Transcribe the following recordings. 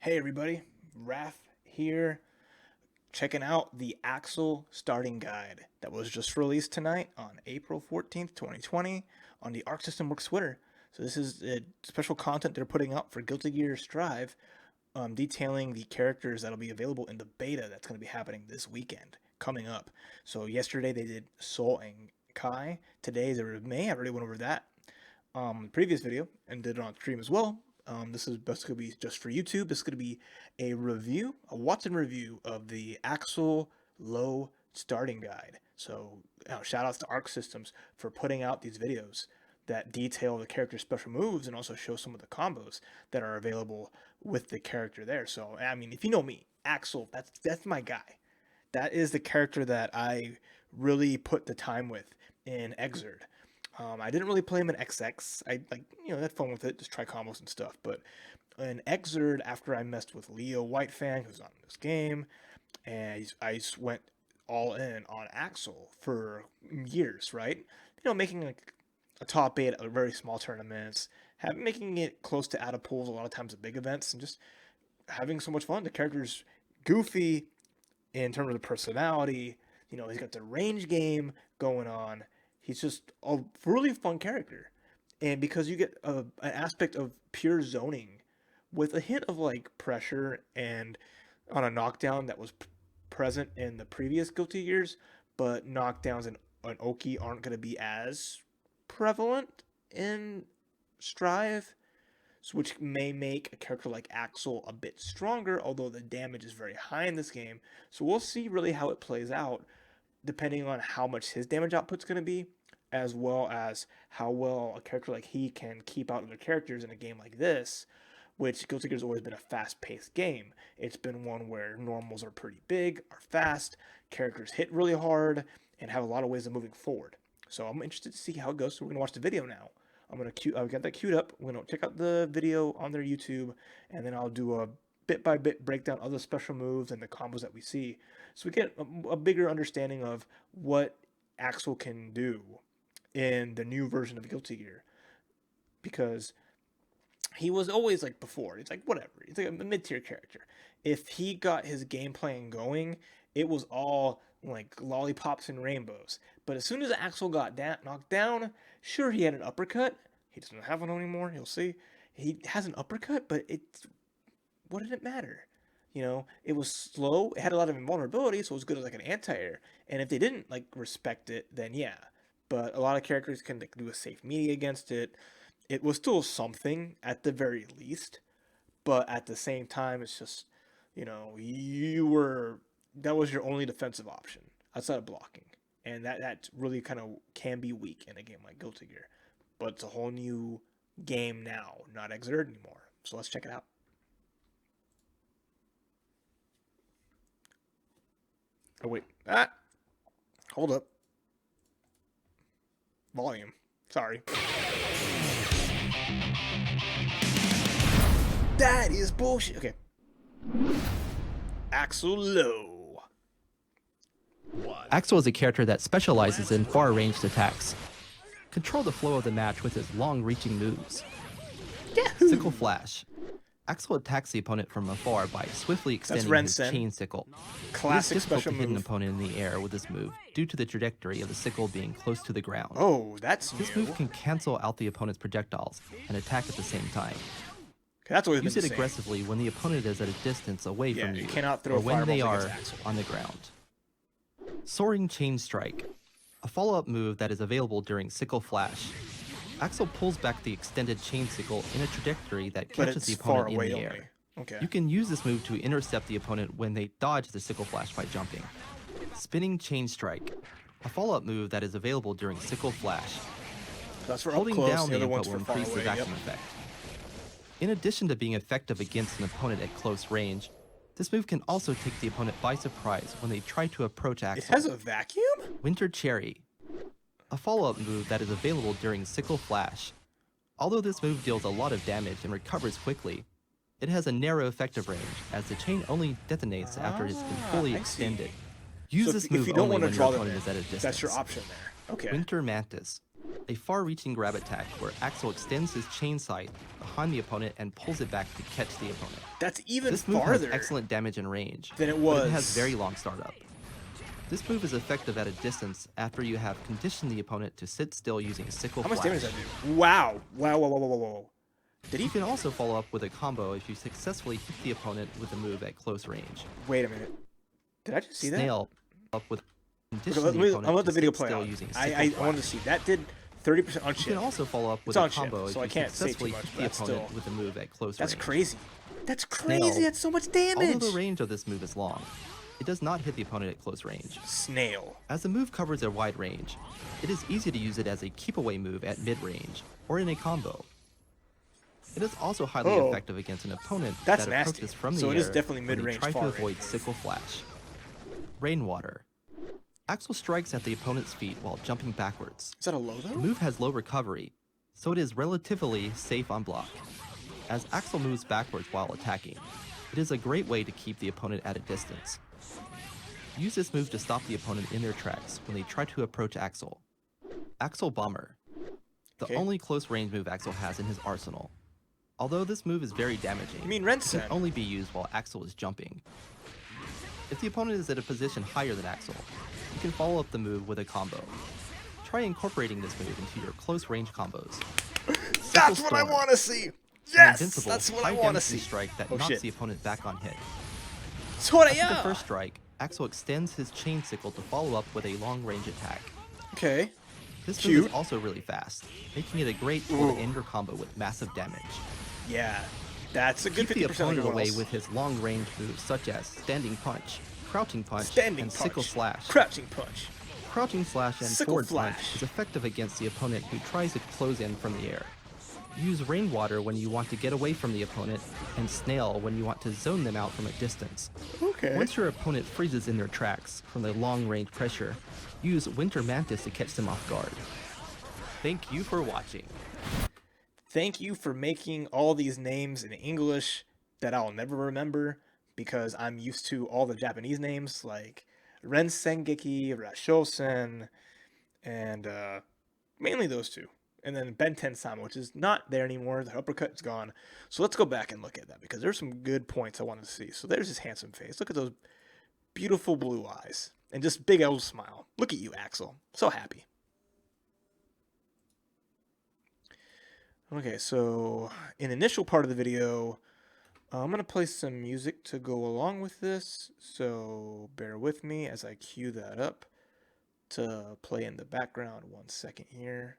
Hey everybody, Raph here, checking out the Axl starting guide that was just released tonight on April 14th, 2020 on the ArcSystemWorks Twitter. So this is special content they're putting up for Guilty Gear Xrd, detailing the characters that'll be available in the beta that's going to be happening this weekend, coming up. So yesterday they did Sol and Kai, today they were May, I already went over that previous video and did it on stream as well. This is going to be just for YouTube. This is going to be a review, a Watson review of the Axl-Low starting guide. So shout outs to Arc Systems for putting out these videos that detail the character's special moves and also show some of the combos that are available with the character there. So, I mean, if you know me, Axl, that's my guy. That is the character that I really put the time with in Xrd. I didn't really play him in XX. I had fun with it, just try combos and stuff. But in Xrd, after I messed with Leo Whitefang, who's on this game, and I just went all in on Axl for years, right? Making like a top 8 at very small tournaments, making it close to out of pools a lot of times at big events, and just having so much fun. The character's goofy in terms of the personality. He's got the range game going on. He's just a really fun character. And because you get an aspect of pure zoning with a hint of like pressure and on a knockdown that was present in the previous Guilty Gears, but knockdowns in Oki aren't going to be as prevalent in Strive, which may make a character like Axl a bit stronger, although the damage is very high in this game. So we'll see really how it plays out, depending on how much his damage output's going to be, as well as how well a character like he can keep out other characters in a game like this, which Guilty Gear's always been a fast-paced game. It's been one where normals are pretty big, are fast, characters hit really hard, and have a lot of ways of moving forward. So I'm interested to see how it goes. So we're going to watch the video now. I've got that queued up. We're going to check out the video on their YouTube, and then I'll do a bit-by-bit breakdown of the special moves and the combos that we see, so we get a bigger understanding of what Axl can do in the new version of Guilty Gear. Because he was always like before. It's like, whatever. He's like a mid-tier character. If he got his game plan going, it was all like lollipops and rainbows. But as soon as Axl got knocked down, sure, he had an uppercut. He doesn't have one anymore. You'll see. He has an uppercut, but what did it matter? It was slow. It had a lot of invulnerability, so it was good as like an anti-air. And if they didn't like respect it, then yeah. But a lot of characters can do a safe melee against it. It was still something at the very least, but at the same time, it's just that was your only defensive option outside of blocking, and that really kind of can be weak in a game like Guilty Gear. But it's a whole new game now, not Xrd anymore. So let's check it out. Oh, wait. Hold up. Volume. Sorry. That is bullshit. Okay. Axl-Low. Axl is a character that specializes in far-ranged attacks. Control the flow of the match with his long-reaching moves. Sickle Flash. Axl attacks the opponent from afar by swiftly extending his chain sickle. Classic it is difficult special to hit an move. opponent in the air with this move due to the trajectory of the sickle being close to the ground. Oh, that's This new. move can cancel out the opponent's projectiles and attack at the same time. That's always Use been it the same. aggressively when the opponent is at a distance away from you you, cannot throw or when they fireballs are against Axl. on the ground. Soaring Chain Strike, a follow-up move that is available during Sickle Flash. Axl pulls back the extended chain sickle in a trajectory that But catches it's the far opponent in away the only. air. Okay. You can use this move to intercept the opponent when they dodge the Sickle Flash by jumping. Spinning Chain Strike, a follow-up move that is available during Sickle Flash. That's for up Holding close, down the the other input one's will for far increase the away. vacuum effect. In addition to being effective against an opponent at close range, this move can also take the opponent by surprise when they try to approach Axl. It has a vacuum? Winter Cherry, a follow-up move that is available during Sickle Flash. Although this move deals a lot of damage and recovers quickly, it has a narrow effective range, as the chain only detonates after it has been fully I see. extended. Use So this if move you don't only want to when draw your them opponent is at a in, distance. that's your option there. Okay. Winter Mantis, a far-reaching grab attack where Axl extends his chain sight behind the opponent and pulls it back to catch the opponent. That's even This move farther has excellent damage and range, than it but was. it has very long startup. This move is effective at a distance after you have conditioned the opponent to sit still using Sickle How much Flash. damage does that do? Wow. Wow, whoa, whoa, whoa, whoa, whoa. Did he? You can also follow up with a combo if you successfully hit the opponent with a move at close range. Wait a minute. Did I just see that? Snail up with condition Okay, the opponent I'll let the to video sit play still out. using I Sickle wanted to Flash. see. That did 30% on You chip. can also follow up with It's a on chip, combo so I if you can't say too successfully much, hit but the that's opponent still- with a move at close That's range. crazy. That's crazy. Snail. That's so much damage. Although the range of this move is long, it does not hit the opponent at close range. Snail. As the move covers a wide range, it is easy to use it as a keep-away move at mid-range, or in a combo. It is also highly Oh. effective against an opponent That's that nasty. approaches from the So air it is definitely when they mid-range, try to far avoid range. Sickle Flash. Rainwater. Axl strikes at the opponent's feet while jumping backwards. Is that a low The though? move has low recovery, so it is relatively safe on block. As Axl moves backwards while attacking, it is a great way to keep the opponent at a distance. Use this move to stop the opponent in their tracks when they try to approach Axl. Axl Bomber. The Okay. only close range move Axl has in his arsenal. Although this move is very damaging, You mean it Rensen? can only be used while Axl is jumping. If the opponent is at a position higher than Axl, you can follow up the move with a combo. Try incorporating this move into your close range combos. That's what I Storm. want to see. An Yes, invincible, that's what I high want to damage see. strike that Oh, knocks shit. the opponent back on hit. That's what I After the am. first strike, Axl extends his chain sickle to follow up with a long range attack. Okay. This move Cute. is also really fast, making it a great tool to end your combo with massive damage. Yeah. That's a good Keep the 50% of opponent everyone away else. with his long range moves such as Standing Punch, Crouching Punch, Standing and punch. Sickle Slash. Crouching punch. Crouching Slash and Sickle Forward Punch Flash. is effective against the opponent who tries to close in from the air. Use Rainwater when you want to get away from the opponent, and Snail when you want to zone them out from a distance. Okay. Once your opponent freezes in their tracks from the long-range pressure, use Winter Mantis to catch them off guard. Thank you for watching. Thank you for making all these names in English that I'll never remember because I'm used to all the Japanese names like Rensengeki, Rashosen, and mainly those two. And then Benten-sama, which is not there anymore. The uppercut's gone. So let's go back and look at that because there's some good points I wanted to see. So there's his handsome face. Look at those beautiful blue eyes and just big old smile. Look at you, Axl. So happy. Okay, so in the initial part of the video, I'm going to play some music to go along with this. So bear with me as I cue that up to play in the background. 1 second here.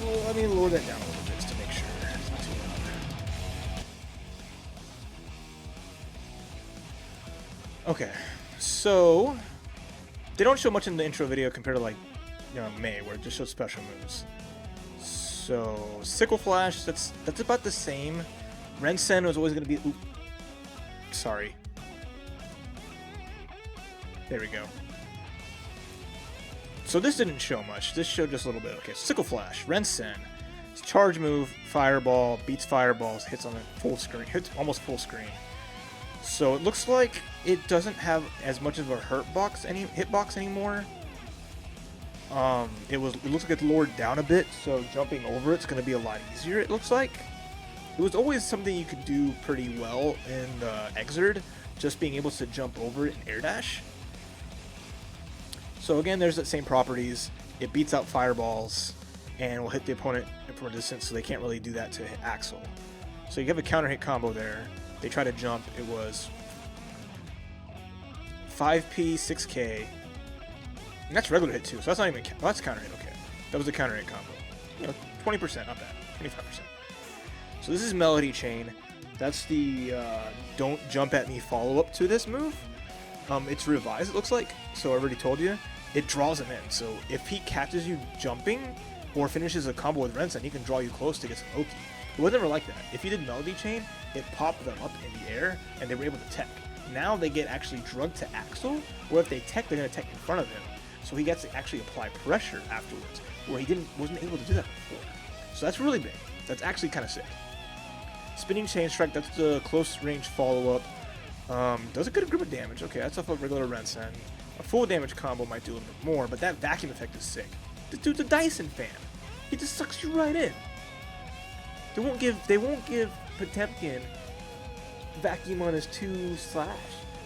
Well, let me lower that down a little bit just to make sure it's not too loud. Okay, so they don't show much in the intro video compared to like, May, where it just shows special moves. So Sickle Flash, that's about the same. Rensen was always gonna be. Ooh, sorry. There we go. So this didn't show much. This showed just a little bit. Okay, Sickle Flash, Rensen. It's charge move, fireball, beats fireballs, hits on a full screen, hits almost full screen. So it looks like it doesn't have as much of a hitbox anymore. It looks like it's lowered down a bit, so jumping over it's going to be a lot easier. It looks like it was always something you could do pretty well in Xrd, just being able to jump over it in air dash. So again, there's the same properties. It beats out fireballs and will hit the opponent from a distance, so they can't really do that to hit Axl. So you have a counter hit combo there. They try to jump. It was 5P, 6K. And that's regular hit too, so that's not even, that's counter hit, okay. That was a counter hit combo. 20%, not bad, 25%. So this is Melody Chain. That's the don't jump at me follow-up to this move. It's revised, it looks like, so I already told you. It draws him in, so if he catches you jumping or finishes a combo with Rensen, he can draw you close to get some Oki. It was never like that. If you did Melody Chain, it popped them up in the air and they were able to tech. now they get actually drugged to Axl, or if they tech, they're going to tech in front of him. So he gets to actually apply pressure afterwards, where he wasn't able to do that before. So that's really big. That's actually kind of sick. Spinning Chain Strike, that's the close range follow-up. Does a good grip of damage. Okay, that's off a regular Rensen. A full damage combo might do a little bit more, but that vacuum effect is sick. This dude's a Dyson fan. He just sucks you right in. They won't give Potemkin vacuum on his 2 slash.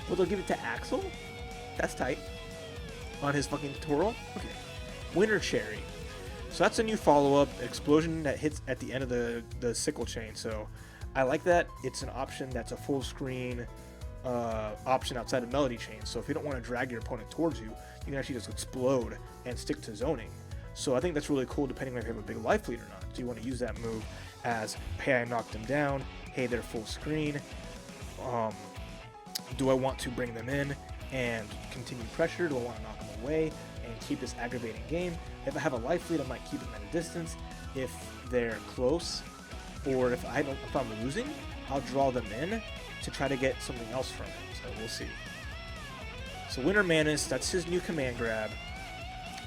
Well, they'll give it to Axl? That's tight. On his fucking tutorial? Okay. Winter Cherry. So that's a new follow-up explosion that hits at the end of the sickle chain. So I like that. It's an option that's a full screen option outside of Melody Chain. So if you don't want to drag your opponent towards you, you can actually just explode and stick to zoning. So I think that's really cool depending on if you have a big life lead or not. So you want to use that move as, hey, I knocked them down. Hey, they're full screen. Do I want to bring them in and continue pressure? Do I want to knock them away and keep this aggravating game? If I have a life lead, I might keep them at a distance. If they're close, or if I'm losing, I'll draw them in to try to get something else from it. So we'll see. So Winter Mantis, that's his new command grab.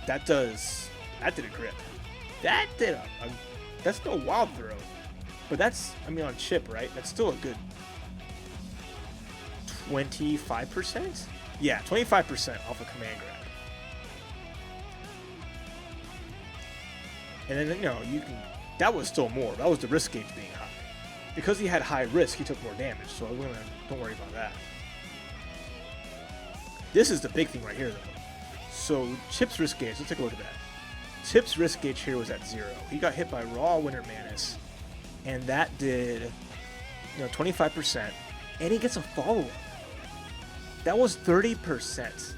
That did a grip. That did that's no wild throw. But that's, I mean, on chip, right? That's still a good 25%? Yeah, 25% off a command grab. And then, you know, that was still more. That was the risk gauge being high. Because he had high risk, he took more damage, so don't worry about that. This is the big thing right here, though. So, Chip's risk gauge, let's take a look at that. Chip's risk gauge here was at 0. He got hit by Raw Winter Mantis, and that did, 25%, and he gets a follow-up. That was 30%,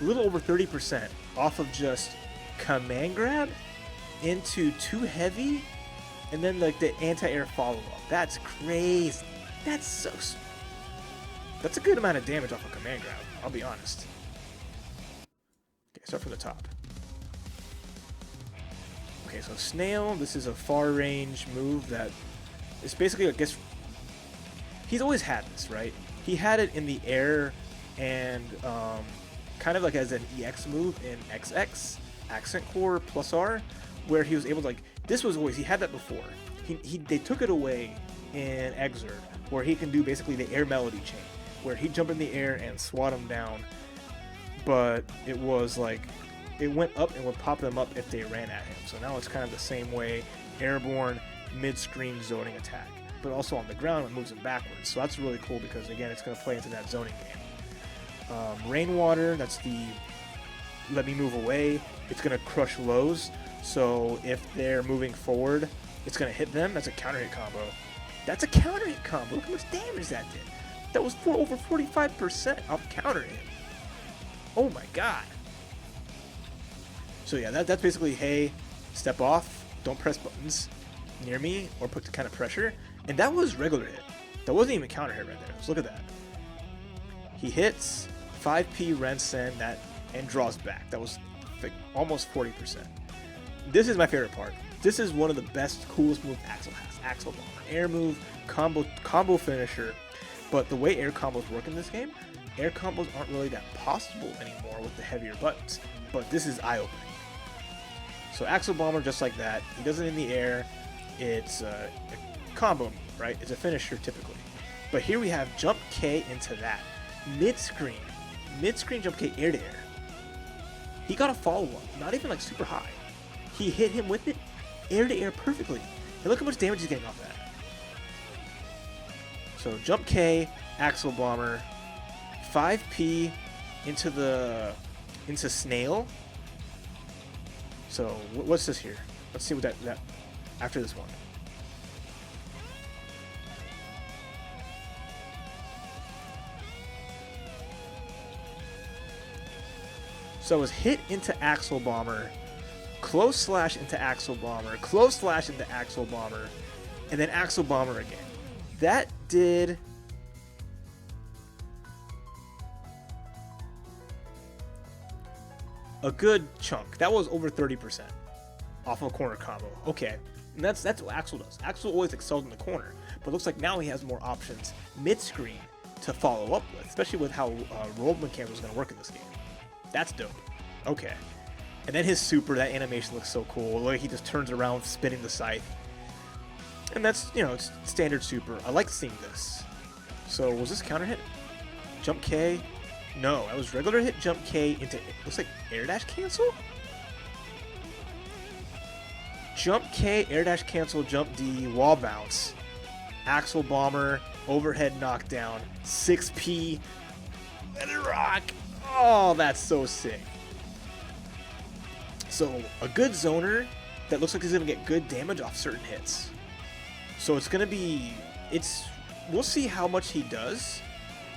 a little over 30% off of just command grab into 2 heavy, and then like the anti-air follow-up. That's crazy. That's a good amount of damage off a command grab, I'll be honest. Okay, start from the top. Okay, so Snail, this is a far range move that is basically, I guess, he's always had this, right? He had it in the air and kind of like as an EX move in XX, Accent Core plus R, where he was able to, like, this was always, he had that before. They took it away in Xrd, where he can do basically the air melody chain, where he'd jump in the air and swat them down, but it was like, it went up and would pop them up if they ran at him. So now it's kind of the same way, airborne, mid-screen zoning attack, but also on the ground it moves him backwards. So that's really cool because, again, it's going to play into that zoning game. Rainwater, that's the let me move away. It's going to crush lows. So if they're moving forward, it's going to hit them. That's a counter hit combo. That's a counter hit combo. Look how much damage that did. That was over 45% off counter hit. Oh my god. So yeah, that's basically, hey, step off, don't press buttons near me or put the kind of pressure. And that was regular hit. That wasn't even counter hit right there. So look at that. He hits 5p Rensen that and draws back. That was like almost 40%. This is my favorite part. This is one of the best, coolest moves Axl has. Axl-Low, air move, combo finisher. But the way air combos work in this game, air combos aren't really that possible anymore with the heavier buttons. But this is eye-opening. So Axl Bomber, just like that, he does it in the air. It's a combo move, right? It's a finisher typically. But here we have jump K into that. Mid-screen jump K air to air. He got a follow-up, not even like super high. He hit him with it air to air perfectly. And look how much damage he's getting off that. So jump K, Axl Bomber, 5p into Snail. So what's this here? Let's see what that after this one. So it was hit into Axl Bomber, close slash into Axl Bomber, close slash into Axl Bomber, and then Axl Bomber again. That did a good chunk. That was over 30% off of a corner combo. Okay, and that's what Axl does. Axl always excelled in the corner, but looks like now he has more options mid-screen to follow up with, especially with how roll mechanics is going to work in this game. That's dope. Okay. And then his super, that animation looks so cool. Like he just turns around spinning the scythe. And that's, you know, it's standard super. I like seeing this. So was this counter hit? Jump K? No, that was regular hit, jump K into, looks like air dash cancel? Jump K, air dash cancel, jump D, wall bounce. Axle bomber, overhead knockdown, 6P, let it rock. Oh, that's so sick. So a good zoner that looks like he's gonna get good damage off certain hits. So it's gonna be, we'll see how much he does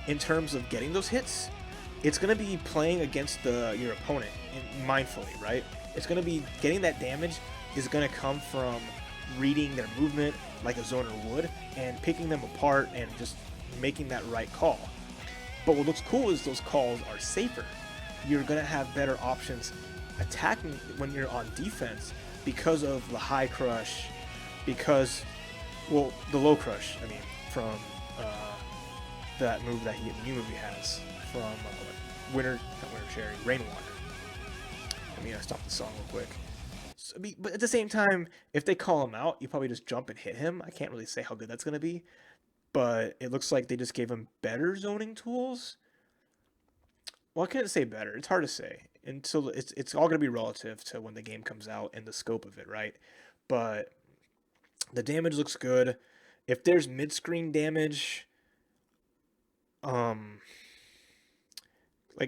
in terms of getting those hits. It's gonna be playing against your opponent mindfully, right? It's gonna be getting that damage is gonna come from reading their movement like a zoner would and picking them apart and just making that right call. But what looks cool is those calls are safer. You're gonna have better options attacking when you're on defense because of the high crush, because, well, the low crush, I mean, from that move that the new movie has from Rainwater. I mean, I stopped the song real quick. So, but at the same time, if they call him out, you probably just jump and hit him. I can't really say how good that's going to be, but it looks like they just gave him better zoning tools. Well, I couldn't say better. It's hard to say. And so it's all going to be relative to when the game comes out and the scope of it, right? But the damage looks good. If there's mid-screen damage, like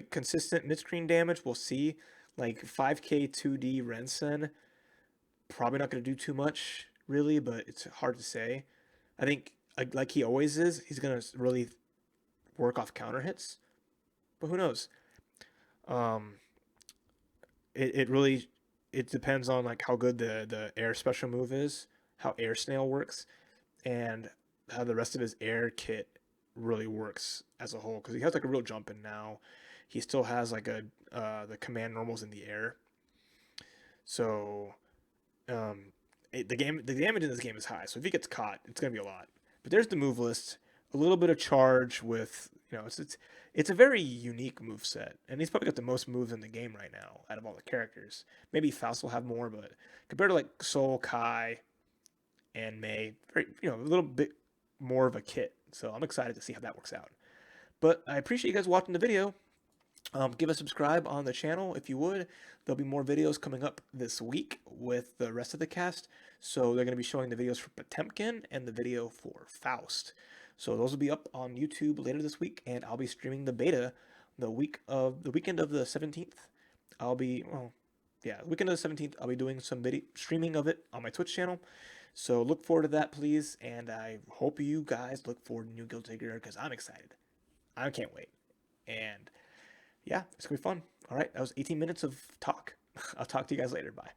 consistent mid-screen damage, we'll see. Like 5k 2D Rensen, probably not going to do too much, really, but it's hard to say. I think, like he always is, he's going to really work off counter hits, but who knows? It depends on like how good the air special move is, how air snail works, and how the rest of his air kit really works as a whole, because he has like a real jump in now. He still has like the command normals in the air. So the damage in this game is high. So if he gets caught, it's gonna be a lot. But there's the move list. A little bit of charge with, you know, it's a very unique move set, and he's probably got the most moves in the game right now out of all the characters. Maybe Faust will have more, but compared to like Sol, Kai, and Mei, very, you know, a little bit more of a kit. So I'm excited to see how that works out. But I appreciate you guys watching the video. Give a subscribe on the channel if you would. There'll be more videos coming up this week with the rest of the cast. So they're going to be showing the videos for Potemkin and the video for Faust. So those will be up on YouTube later this week, and I'll be streaming the beta the weekend of the 17th. The weekend of the 17th, I'll be doing some streaming of it on my Twitch channel. So look forward to that, please, and I hope you guys look forward to new Guilty Gear, because I'm excited. I can't wait. And yeah, it's going to be fun. All right, that was 18 minutes of talk. I'll talk to you guys later. Bye.